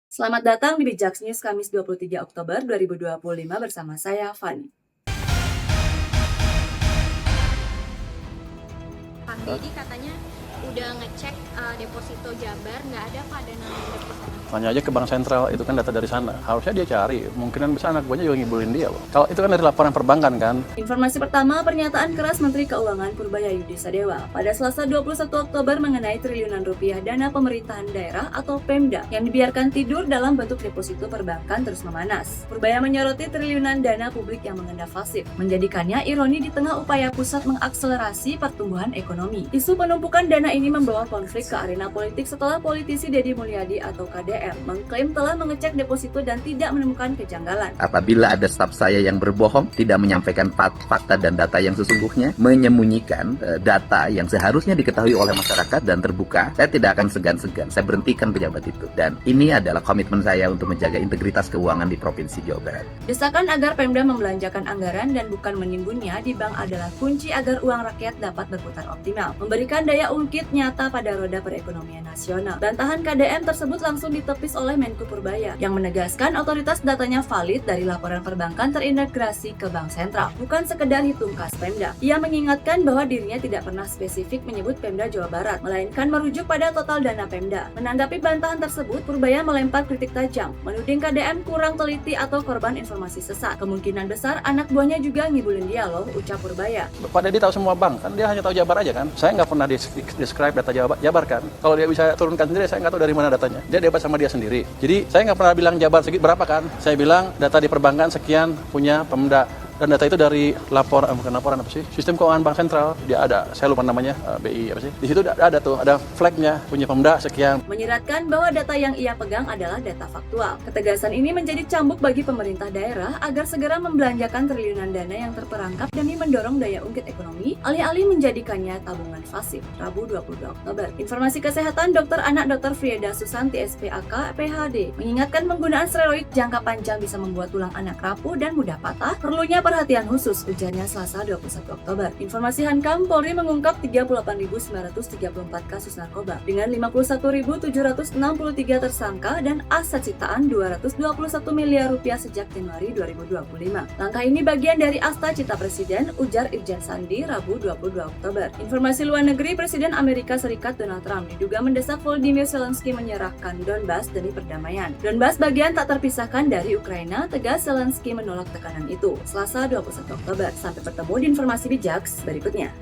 Selamat datang di Bijaks News Kamis 23 Oktober 2025 bersama saya, Fani. Pak Deddy katanya udah ngecek deposito Jabar, nggak ada Pak dana yang ada di sana. Tanya aja ke bank sentral, itu kan data dari sana. Harusnya dia cari, mungkinan bisa anak buahnya juga ngibulin dia loh. Kalau itu kan dari laporan perbankan kan. Informasi pertama, pernyataan keras Menteri Keuangan Purbaya Yudhisadewa pada Selasa 21 Oktober mengenai triliunan rupiah dana pemerintahan daerah atau Pemda yang dibiarkan tidur dalam bentuk deposito perbankan terus memanas. Purbaya menyoroti triliunan dana publik yang mengendap pasif, menjadikannya ironi di tengah upaya pusat mengakselerasi pertumbuhan ekonomi. Isu penumpukan dana ini membawa konflik ke arena politik setelah politisi Deddy Mulyadi atau KDM mengklaim telah mengecek deposito dan tidak menemukan kejanggalan. Apabila ada staf saya yang berbohong, tidak menyampaikan fakta dan data yang sesungguhnya, menyembunyikan data yang seharusnya diketahui oleh masyarakat dan terbuka, saya tidak akan segan-segan. Saya berhentikan pejabat itu. Dan ini adalah komitmen saya untuk menjaga integritas keuangan di Provinsi Jawa Barat. Desakan agar Pemda membelanjakan anggaran dan bukan menimbunnya di bank adalah kunci agar uang rakyat dapat berputar optimal, memberikan daya ungkit nyata pada roda perekonomian nasional. Bantahan KDM tersebut langsung ditepis oleh Menko Purbaya yang menegaskan otoritas datanya valid dari laporan perbankan terintegrasi ke bank sentral, bukan sekedar hitung kas Pemda. Ia mengingatkan bahwa dirinya tidak pernah spesifik menyebut Pemda Jawa Barat, melainkan merujuk pada total dana Pemda. Menanggapi bantahan tersebut, Purbaya melempar kritik tajam, menuding KDM kurang teliti atau korban informasi sesat. Kemungkinan besar anak buahnya juga ngibulin dia loh, ucap Purbaya. Pak Deddy tahu semua bank, kan dia hanya tahu Jabar aja kan. Saya nggak pernah describe data Jabar kan. Kalau dia bisa turunkan sendiri, saya nggak tahu dari mana datanya. Dia debat sama dia sendiri. Jadi saya nggak pernah bilang Jabar segitu berapa kan. Saya bilang data di perbankan sekian punya Pemda. Dan data itu dari bukan laporan apa sih? Sistem keuangan bank sentral, dia ada. Saya lupa namanya, BI apa sih? Di situ ada tuh, ada flagnya punya Pemda sekian. Menyiratkan bahwa data yang ia pegang adalah data faktual. Ketegasan ini menjadi cambuk bagi pemerintah daerah agar segera membelanjakan triliunan dana yang terperangkap demi mendorong daya ungkit ekonomi, alih-alih menjadikannya tabungan pasif. Rabu 22 Oktober. Informasi kesehatan Dokter Anak Dr. Frieda Susanti SPAK PhD mengingatkan penggunaan steroid jangka panjang bisa membuat tulang anak rapuh dan mudah patah. Perlunya perhatian khusus, ujarnya Selasa 21 Oktober. Informasi Hankam, Polri mengungkap 38.934 kasus narkoba dengan 51.763 tersangka dan aset sitaan 221 miliar rupiah sejak Januari 2025. Langkah ini bagian dari Asta Cita Presiden, ujar Irjen Sandi Rabu 22 Oktober. Informasi luar negeri, Presiden Amerika Serikat Donald Trump diduga mendesak Volodymyr Zelensky menyerahkan Donbas demi perdamaian. Donbas bagian tak terpisahkan dari Ukraina, tegas Zelensky menolak tekanan itu. Selasa 21 Oktober. Sampai bertemu di informasi bijaks berikutnya.